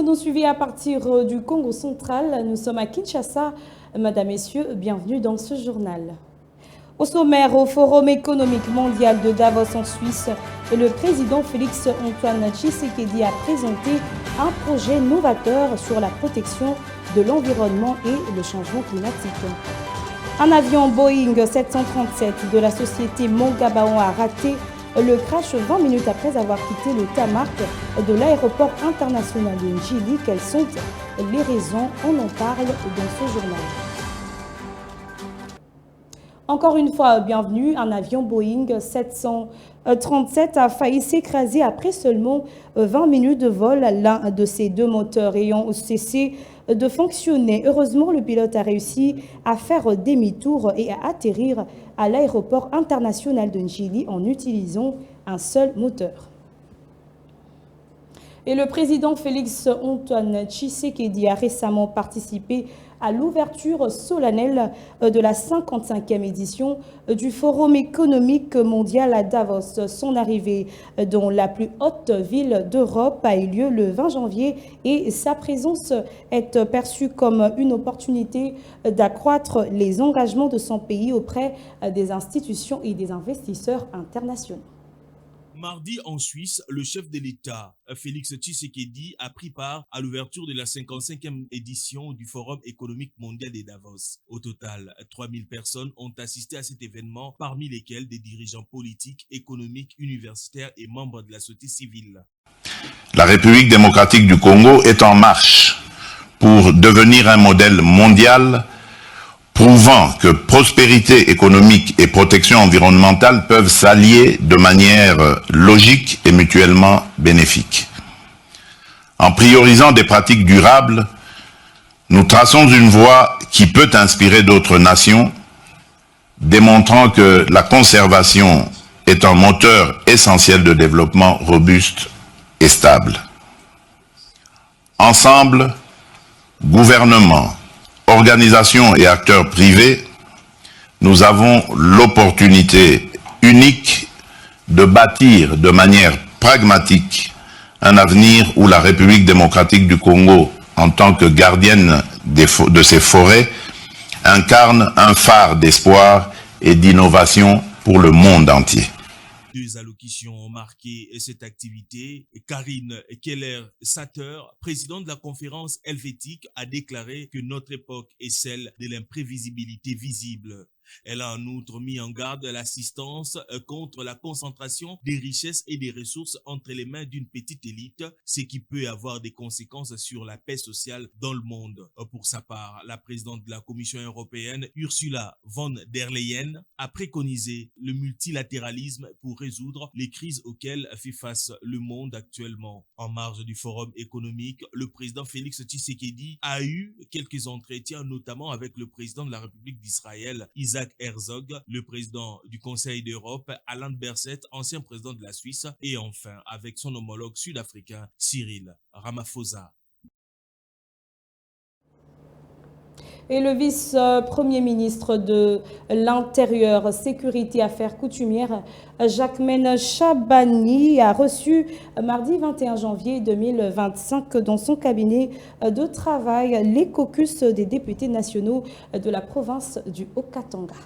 nous suivez à partir du Congo central. Nous sommes à Kinshasa. Madame, Messieurs, bienvenue dans ce journal. Au sommaire, au Forum économique mondial de Davos en Suisse, le président Félix-Antoine Tshisekedi a présenté un projet novateur sur la protection de l'environnement et le changement climatique. Un avion Boeing 737 de la société Mongabaon a raté le crash 20 minutes après avoir quitté le tarmac de l'aéroport international de Njili. Quelles sont les raisons? On en parle dans ce journal. Encore une fois, bienvenue. Un avion Boeing 737 a failli s'écraser après seulement 20 minutes de vol. L'un de ces deux moteurs ayant cessé de fonctionner. Heureusement, le pilote a réussi à faire demi-tour et à atterrir à l'aéroport international de Njili en utilisant un seul moteur. Et le président Félix-Antoine Tshisekedi a récemment participé à l'ouverture solennelle de la 55e édition du Forum économique mondial à Davos. Son arrivée dans la plus haute ville d'Europe a eu lieu le 20 janvier et sa présence est perçue comme une opportunité d'accroître les engagements de son pays auprès des institutions et des investisseurs internationaux. Mardi en Suisse, le chef de l'État, Félix Tshisekedi, a pris part à l'ouverture de la 55e édition du Forum économique mondial de Davos. Au total, 3000 personnes ont assisté à cet événement, parmi lesquels des dirigeants politiques, économiques, universitaires et membres de la société civile. La République démocratique du Congo est en marche pour devenir un modèle mondial prouvant que prospérité économique et protection environnementale peuvent s'allier de manière logique et mutuellement bénéfique. En priorisant des pratiques durables, nous traçons une voie qui peut inspirer d'autres nations, démontrant que la conservation est un moteur essentiel de développement robuste et stable. Ensemble, gouvernements, organisations et acteurs privés, nous avons l'opportunité unique de bâtir de manière pragmatique un avenir où la République démocratique du Congo, en tant que gardienne de ses forêts, incarne un phare d'espoir et d'innovation pour le monde entier. Deux allocutions ont marqué cette activité. Karine Keller-Satter, présidente de la conférence helvétique, a déclaré que notre époque est celle de l'imprévisibilité visible. Elle a en outre mis en garde l'assistance contre la concentration des richesses et des ressources entre les mains d'une petite élite, ce qui peut avoir des conséquences sur la paix sociale dans le monde. Pour sa part, la présidente de la Commission européenne, Ursula von der Leyen, a préconisé le multilatéralisme pour résoudre les crises auxquelles fait face le monde actuellement. En marge du forum économique, le président Félix Tshisekedi a eu quelques entretiens, notamment avec le président de la République d'Israël, Isaac Herzog, le président du Conseil d'Europe, Alain Berset, ancien président de la Suisse, et enfin avec son homologue sud-africain, Cyril Ramaphosa. Et le vice-premier ministre de l'Intérieur, Sécurité, Affaires coutumières, Jacquemaine Chabani, a reçu mardi 21 janvier 2025 dans son cabinet de travail les caucus des députés nationaux de la province du Haut-Katanga.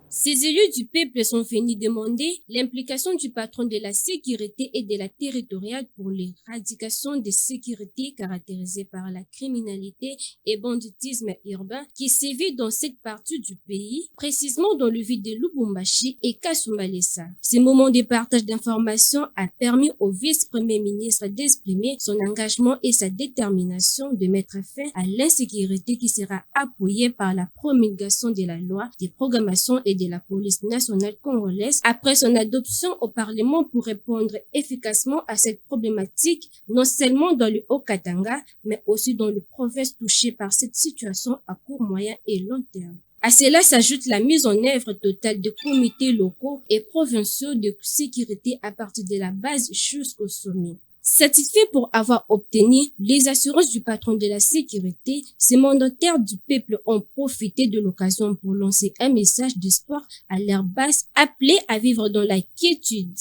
Ces élus du peuple sont venus demander l'implication du patron de la sécurité et de la territoriale pour l'éradication des sécurités caractérisées par la criminalité et banditisme urbain qui sévit dans cette partie du pays, précisément dans le ville de Lubumbashi et Kasumbalesa. Ce moment de partage d'informations a permis au vice-premier ministre d'exprimer son engagement et sa détermination de mettre fin à l'insécurité qui sera appuyée par la promulgation de la loi de programmation et de la police nationale congolaise après son adoption au Parlement pour répondre efficacement à cette problématique, non seulement dans le Haut-Katanga, mais aussi dans les provinces touchées par cette situation à court, moyen et long terme. À cela s'ajoute la mise en œuvre totale de comités locaux et provinciaux de sécurité à partir de la base jusqu'au sommet. Satisfait pour avoir obtenu les assurances du patron de la sécurité, ces mandataires du peuple ont profité de l'occasion pour lancer un message d'espoir à leur base, appelée à vivre dans la quiétude.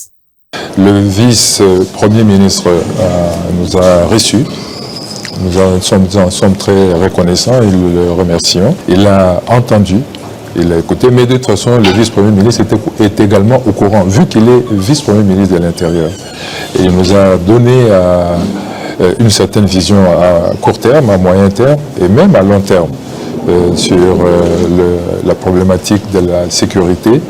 Le vice-premier ministre nous a reçus Nous en sommes très reconnaissants et nous le remercions. Il a entendu, il a écouté, mais de toute façon, le vice-premier ministre est également au courant, vu qu'il est vice-premier ministre de l'Intérieur. Et il nous a donné une certaine vision à court terme, à moyen terme et même à long terme sur la problématique de la sécurité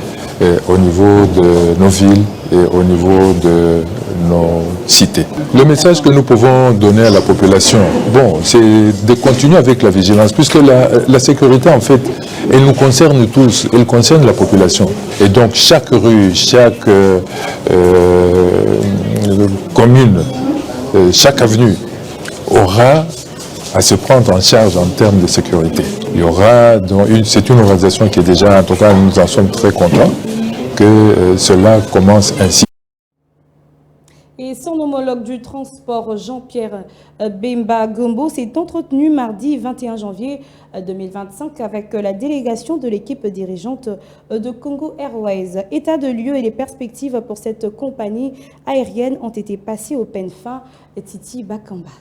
au niveau de nos villes et au niveau de nos cités. Le message que nous pouvons donner à la population, bon, c'est de continuer avec la vigilance, puisque la sécurité, en fait, elle nous concerne tous, elle concerne la population. Et donc, chaque rue, chaque commune, chaque avenue aura à se prendre en charge en termes de sécurité. Il y aura, c'est une organisation qui est déjà, en tout cas, nous en sommes très contents que cela commence ainsi. Et son homologue du transport, Jean-Pierre Bemba Gombo, s'est entretenu mardi 21 janvier 2025 avec la délégation de l'équipe dirigeante de Congo Airways. État de lieu et les perspectives pour cette compagnie aérienne ont été passées au peigne fin. Titi Bakamba.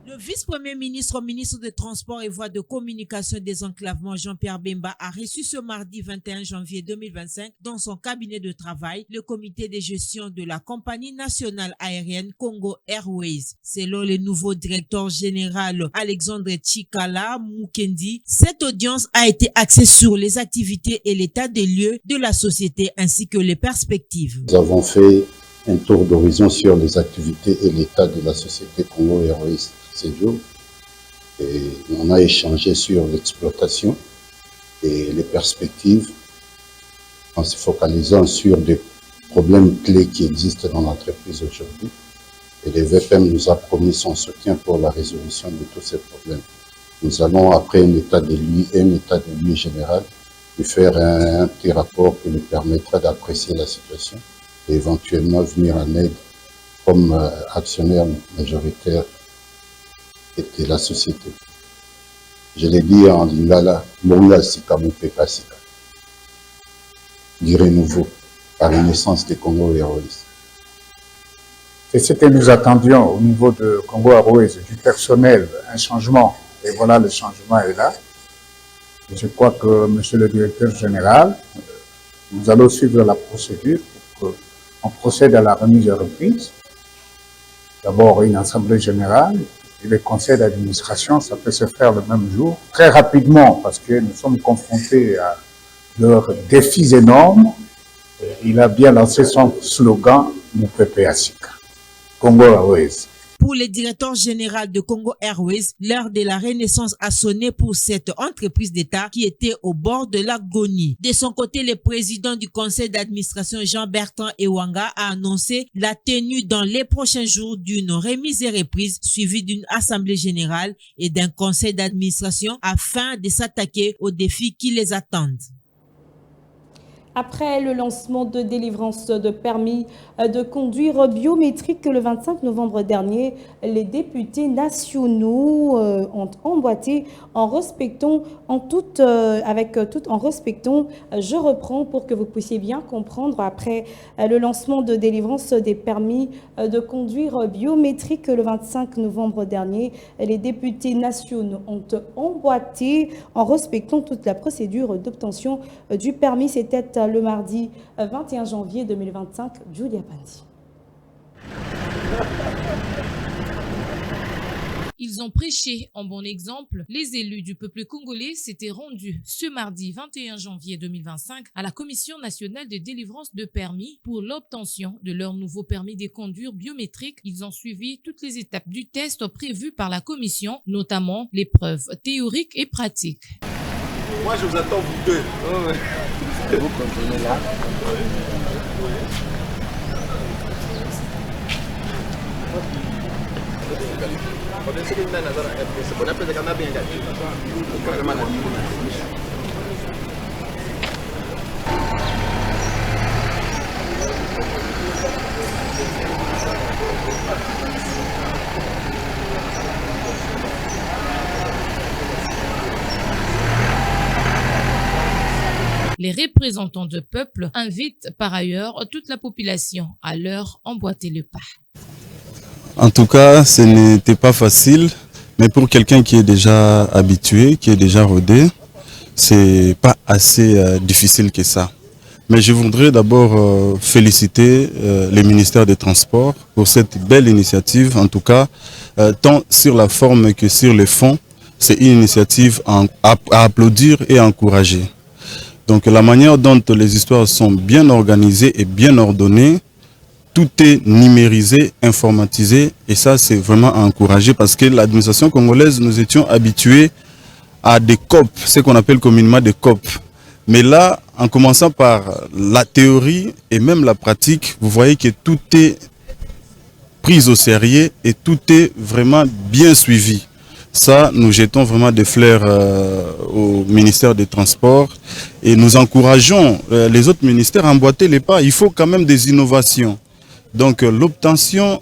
Le vice-premier ministre, ministre des Transports et Voies de Communication et Désenclavement, Jean-Pierre Bemba, a reçu ce mardi 21 janvier 2025 dans son cabinet de travail le comité de gestion de la compagnie nationale aérienne Congo Airways. Selon le nouveau directeur général Alexandre Chikala Mukendi, cette audience a été axée sur les activités et l'état des lieux de la société ainsi que les perspectives. Nous avons fait un tour d'horizon sur les activités et l'état de la société Congo Airways. Et on a échangé sur l'exploitation et les perspectives en se focalisant sur des problèmes clés qui existent dans l'entreprise aujourd'hui. Et le VPM nous a promis son soutien pour la résolution de tous ces problèmes. Nous allons, après un état de lieu général, lui faire un petit rapport qui nous permettra d'apprécier la situation et éventuellement venir en aide comme actionnaire majoritaire de la société. Je l'ai dit en lingala, Moula Sika Mupeka Sika. Du renouveau, la renaissance des Congo Airways. C'est ce que nous attendions au niveau de Congo Airways, du personnel, un changement. Et voilà, le changement est là. Et je crois que, monsieur le directeur général, nous allons suivre la procédure pour qu'on procède à la remise et reprise. D'abord, une assemblée générale. Et le conseil d'administration, ça peut se faire le même jour, très rapidement, parce que nous sommes confrontés à leurs défis énormes. Il a bien lancé son slogan « Mupeka Sika », Congo Airways. Pour le directeur général de Congo Airways, l'heure de la renaissance a sonné pour cette entreprise d'État qui était au bord de l'agonie. De son côté, le président du conseil d'administration Jean-Bertrand Ewanga a annoncé la tenue dans les prochains jours d'une remise et reprise suivie d'une assemblée générale et d'un conseil d'administration afin de s'attaquer aux défis qui les attendent. Après le lancement de délivrance de permis de conduire biométrique le 25 novembre dernier, les députés nationaux ont emboîté en respectant, je reprends pour que vous puissiez bien comprendre, après le lancement de délivrance des permis de conduire biométrique le 25 novembre dernier, les députés nationaux ont emboîté en respectant toute la procédure d'obtention du permis. C'était le mardi 21 janvier 2025, Julia Pandi. Ils ont prêché en bon exemple. Les élus du peuple congolais s'étaient rendus ce mardi 21 janvier 2025 à la Commission nationale de délivrance de permis pour l'obtention de leur nouveau permis de conduire biométrique. Ils ont suivi toutes les étapes du test prévues par la commission, notamment l'épreuve théorique et pratique. Moi, je vous attends, vous deux. Oh, ouais. Vous continuez là. Les représentants du peuple invitent par ailleurs toute la population à leur emboîter le pas. En tout cas, ce n'était pas facile, mais pour quelqu'un qui est déjà habitué, qui est déjà rodé, c'est pas assez difficile que ça. Mais je voudrais d'abord féliciter le ministère des Transports pour cette belle initiative, en tout cas, tant sur la forme que sur le fond. C'est une initiative à applaudir et à encourager. Donc la manière dont les histoires sont bien organisées et bien ordonnées, tout est numérisé, informatisé, et ça c'est vraiment à encourager parce que l'administration congolaise, nous étions habitués à des COP, ce qu'on appelle communément des COP. Mais là, en commençant par la théorie et même la pratique, vous voyez que tout est pris au sérieux et tout est vraiment bien suivi. Ça, nous jetons vraiment des fleurs au ministère des Transports et nous encourageons les autres ministères à emboîter les pas. Il faut quand même des innovations. Donc l'obtention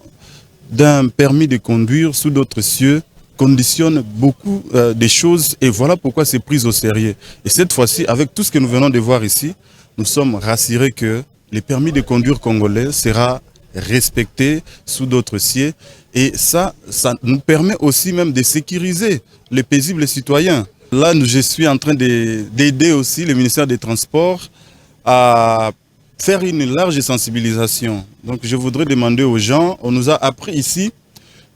d'un permis de conduire sous d'autres cieux conditionne beaucoup des choses et voilà pourquoi c'est pris au sérieux. Et cette fois-ci, avec tout ce que nous venons de voir ici, nous sommes rassurés que le permis de conduire congolais sera respecté sous d'autres cieux et ça nous permet aussi même de sécuriser les paisibles citoyens. Là, je suis en train d'aider aussi le ministère des Transports à faire une large sensibilisation. Donc je voudrais demander aux gens, on nous a appris ici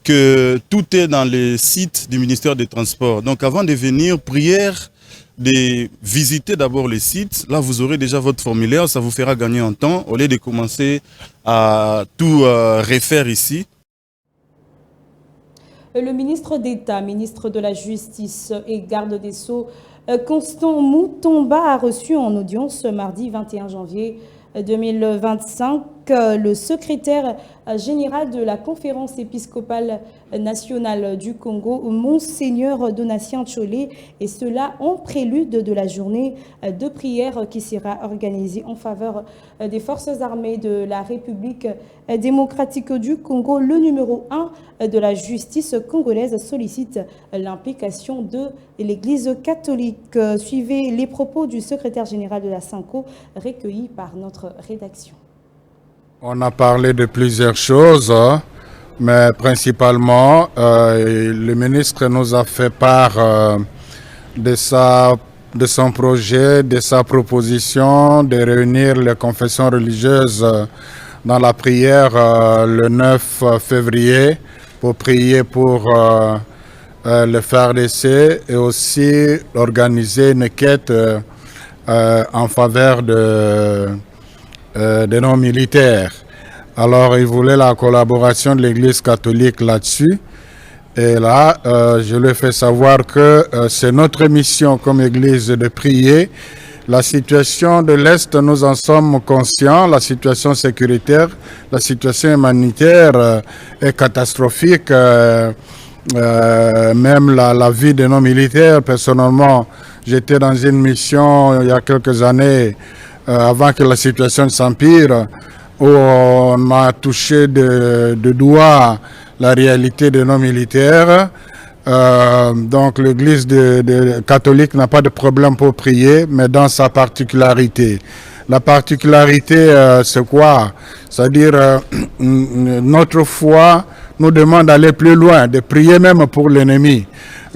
que tout est dans les sites du ministère des Transports. Donc avant de venir, prière de visiter d'abord les sites. Là, vous aurez déjà votre formulaire, ça vous fera gagner en temps au lieu de commencer à tout refaire ici. Le ministre d'État, ministre de la Justice et garde des Sceaux, Constant Moutomba a reçu en audience ce mardi 21 janvier 2025 le secrétaire général de la Conférence épiscopale nationale du Congo, Monseigneur Donatien Tcholé, et cela en prélude de la journée de prière qui sera organisée en faveur des forces armées de la République démocratique du Congo. Le numéro 1 de la justice congolaise sollicite l'implication de l'Église catholique. Suivez les propos du secrétaire général de la SYNCO recueillis par notre rédaction. On a parlé de plusieurs choses, mais principalement, le ministre nous a fait part de son projet, de sa proposition de réunir les confessions religieuses dans la prière le 9 février pour prier pour le FARDC et aussi organiser une quête en faveur de non-militaires. Alors, il voulait la collaboration de l'Église catholique là-dessus. Et là, je lui ai fait savoir que c'est notre mission comme Église de prier. La situation de l'Est, nous en sommes conscients. La situation sécuritaire, la situation humanitaire est catastrophique. Même la vie de nos militaires, personnellement, j'étais dans une mission il y a quelques années, avant que la situation s'empire, où on a touché de doigt la réalité de nos militaires. Donc l'Église catholique n'a pas de problème pour prier, mais dans sa particularité. La particularité, c'est quoi? C'est-à-dire, notre foi nous demande d'aller plus loin, de prier même pour l'ennemi.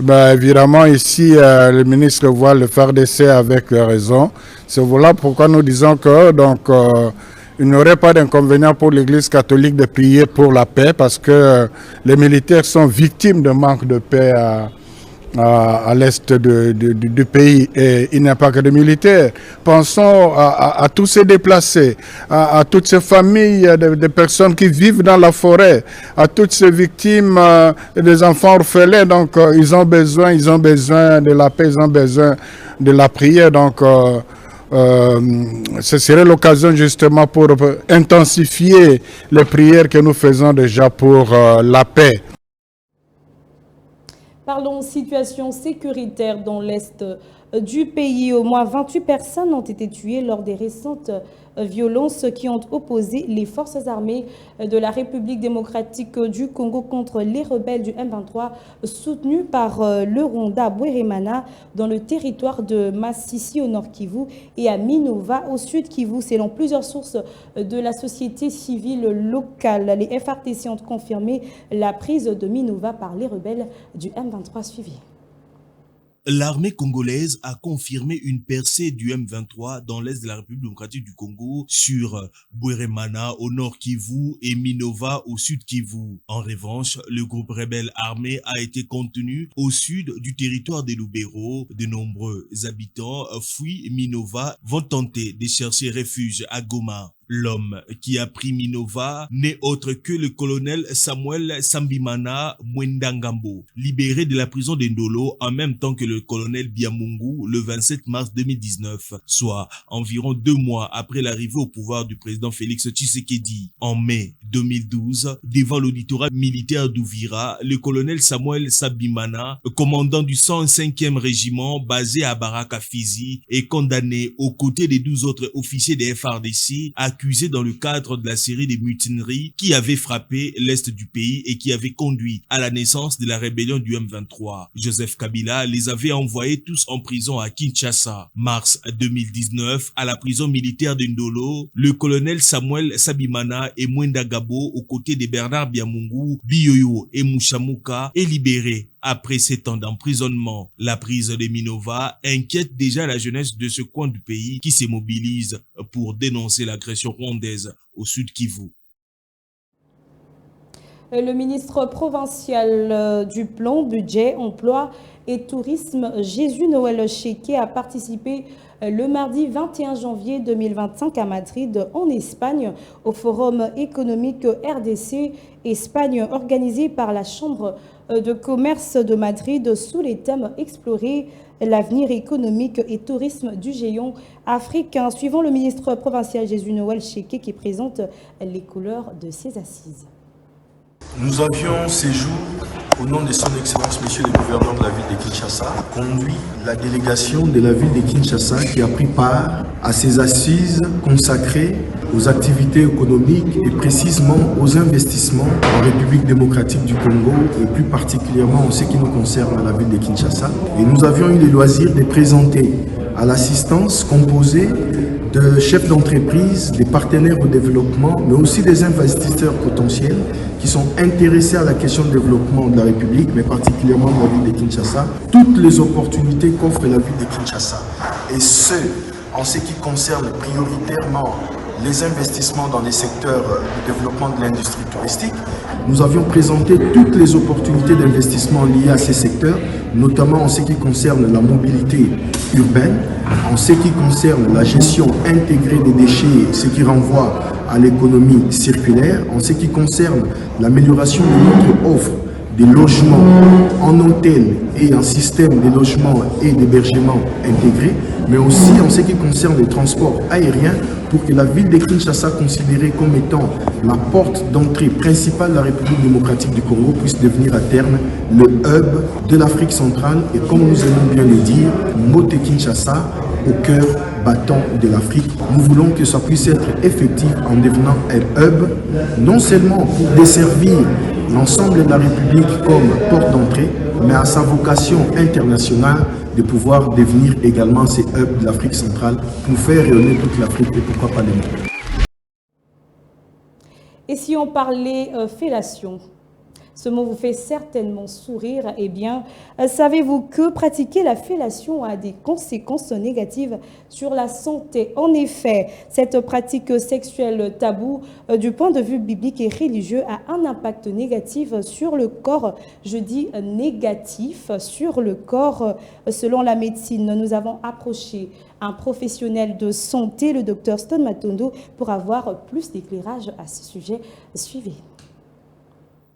Ben, évidemment, ici, le ministre voit le FARDC avec raison. C'est voilà pourquoi nous disons que il n'y aurait pas d'inconvénient pour l'Église catholique de prier pour la paix, parce que les militaires sont victimes de manque de paix à l'est du pays, et il n'y a pas que de militaires. Pensons à tous ces déplacés, à toutes ces familles de personnes qui vivent dans la forêt, à toutes ces victimes des enfants orphelins. Donc ils ont besoin de la paix, ils ont besoin de la prière. Donc ce serait l'occasion justement pour intensifier les prières que nous faisons déjà pour la paix. Parlons situation sécuritaire dans l'Est du pays. Au moins 28 personnes ont été tuées lors des récentes violences qui ont opposé les forces armées de la République démocratique du Congo contre les rebelles du M23 soutenus par le Rwanda Bweremana dans le territoire de Masisi au nord Kivu et à Minova au sud Kivu. Selon plusieurs sources de la société civile locale, les FRTC ont confirmé la prise de Minova par les rebelles du M23 suivi. L'armée congolaise a confirmé une percée du M23 dans l'est de la République démocratique du Congo sur Bweremana au nord Kivu et Minova au sud Kivu. En revanche, le groupe rebelle armé a été contenu au sud du territoire des Lubero. De nombreux habitants fuient Minova, vont tenter de chercher refuge à Goma. L'homme qui a pris Minova n'est autre que le colonel Samuel Sambimana Mwendangambo, libéré de la prison d'Endolo en même temps que le colonel Biamungu le 27 mars 2019, soit environ 2 mois après l'arrivée au pouvoir du président Félix Tshisekedi. En mai 2012, devant l'auditorat militaire d'Ouvira, le colonel Samuel Sambimana, commandant du 105e régiment basé à Baraka Fizi, est condamné aux côtés des 12 autres officiers des FARDC accusés dans le cadre de la série de mutineries qui avaient frappé l'est du pays et qui avaient conduit à la naissance de la rébellion du M23. Joseph Kabila les avait envoyés tous en prison à Kinshasa. Mars 2019, à la prison militaire de Ndolo, le colonel Samuel Sabimana et Mwenda Gabo, aux côtés de Bernard Biamungu, Biyoyo et Mushamuka, est libéré. Après 7 ans d'emprisonnement, la prise de Minova inquiète déjà la jeunesse de ce coin du pays qui se mobilise pour dénoncer l'agression rwandaise au sud Kivu. Le ministre provincial du plan, budget, emploi et tourisme, Jésus-Noël Cheke, a participé le mardi 21 janvier 2025 à Madrid, en Espagne, au Forum économique RDC-Espagne organisé par la Chambre de commerce de Madrid sous les thèmes explorer l'avenir économique et tourisme du géant africain. Suivant le ministre provincial Jésus-Noël Cheke qui présente les couleurs de ses assises. Nous avions ces jours, au nom de son Excellence, Monsieur le gouverneur de la ville de Kinshasa, conduit la délégation de la ville de Kinshasa qui a pris part à ces assises consacrées aux activités économiques et précisément aux investissements en République démocratique du Congo et plus particulièrement en ce qui nous concerne à la ville de Kinshasa. Et nous avions eu le loisir de présenter à l'assistance composée de chefs d'entreprise, des partenaires au développement, mais aussi des investisseurs potentiels qui sont intéressés à la question du développement de la République, mais particulièrement de la ville de Kinshasa, toutes les opportunités qu'offre la ville de Kinshasa. Et ce, en ce qui concerne prioritairement les investissements dans les secteurs de développement de l'industrie touristique. Nous avions présenté toutes les opportunités d'investissement liées à ces secteurs, notamment en ce qui concerne la mobilité urbaine, en ce qui concerne la gestion intégrée des déchets, ce qui renvoie à l'économie circulaire, en ce qui concerne l'amélioration de notre offre des logements en hôtel et un système de logement et d'hébergement intégré, mais aussi en ce qui concerne les transports aériens pour que la ville de Kinshasa, considérée comme étant la porte d'entrée principale de la République démocratique du Congo, puisse devenir à terme le hub de l'Afrique centrale et, comme nous aimons bien le dire, Moté Kinshasa au cœur battant de l'Afrique. Nous voulons que ça puisse être effectif en devenant un hub, non seulement pour desservir l'ensemble de la République comme porte d'entrée, mais à sa vocation internationale de pouvoir devenir également ces hubs de l'Afrique centrale pour faire rayonner toute l'Afrique et pourquoi pas le monde. Et si on parlait fellation, ce mot vous fait certainement sourire. Eh bien, savez-vous que pratiquer la fellation a des conséquences négatives sur la santé? En effet, cette pratique sexuelle taboue, du point de vue biblique et religieux, a un impact négatif sur le corps. Je dis négatif sur le corps. Selon la médecine, nous avons approché un professionnel de santé, le docteur Stone Matondo, pour avoir plus d'éclairage à ce sujet. Suivez.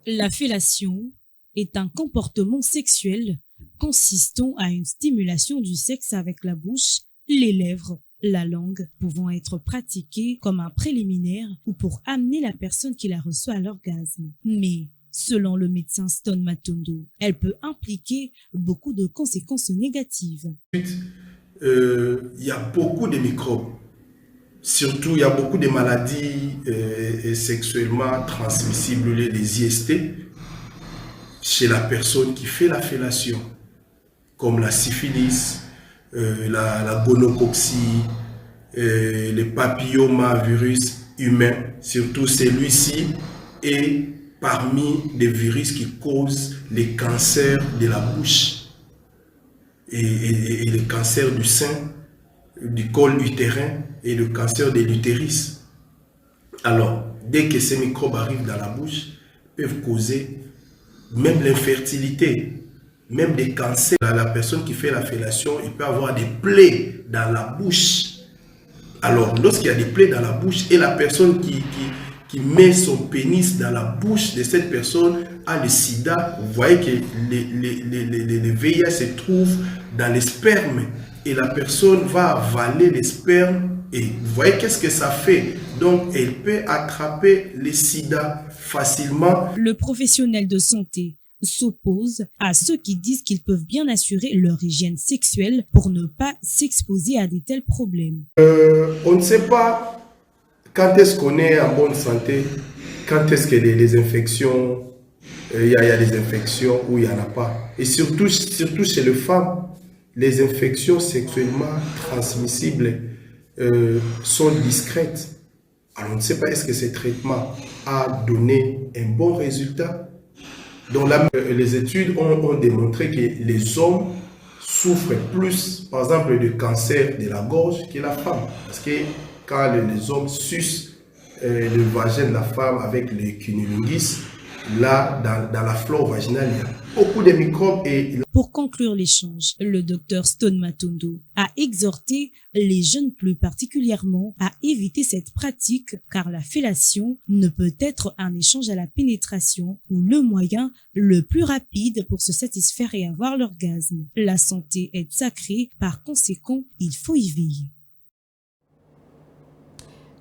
La fellation est un comportement sexuel consistant à une stimulation du sexe avec la bouche, les lèvres, la langue, pouvant être pratiquée comme un préliminaire ou pour amener la personne qui la reçoit à l'orgasme. Mais Selon le médecin Stone Matondo, elle peut impliquer beaucoup de conséquences négatives. Il y a beaucoup de microbes. Surtout, il y a beaucoup de maladies sexuellement transmissibles, les IST, chez la personne qui fait la fellation, comme la syphilis, la gonocoxie, le papillomavirus humain, surtout celui-ci, est parmi les virus qui causent les cancers de la bouche et les cancers du sein, du col utérin et le cancer de l'utérus. Alors, dès que ces microbes arrivent dans la bouche, ils peuvent causer même l'infertilité, même des cancers. La personne qui fait la fellation, il peut avoir des plaies dans la bouche. Alors, lorsqu'il y a des plaies dans la bouche et la personne qui met son pénis dans la bouche de cette personne a le sida, vous voyez que les VIH se trouvent dans les spermes et la personne va avaler les spermes et vous voyez qu'est-ce que ça fait. Donc, elle peut attraper le sida facilement. Le professionnel de santé s'oppose à ceux qui disent qu'ils peuvent bien assurer leur hygiène sexuelle pour ne pas s'exposer à de tels problèmes. On ne sait pas quand est-ce qu'on est en bonne santé, quand est-ce que les infections, il y a des infections ou il n'y en a pas. Et surtout chez les femmes, les infections sexuellement transmissibles sont discrètes. Alors on ne sait pas est-ce que ce traitement a donné un bon résultat. Donc là, les études ont démontré que les hommes souffrent plus, par exemple, du cancer de la gorge que la femme. Parce que quand les hommes sucent le vagin de la femme avec le cunnilingus, là, dans la flore vaginale, il y a beaucoup de microbes. Pour conclure l'échange, le docteur Stone Matondo a exhorté les jeunes plus particulièrement à éviter cette pratique car la fellation ne peut être un échange à la pénétration ou le moyen le plus rapide pour se satisfaire et avoir l'orgasme. La santé est sacrée, par conséquent, il faut y veiller.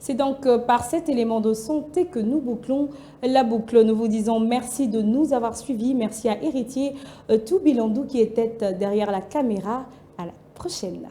C'est donc par cet élément de santé que nous bouclons la boucle. Nous vous disons merci de nous avoir suivis. Merci à Héritier Toubilandou qui était derrière la caméra. À la prochaine.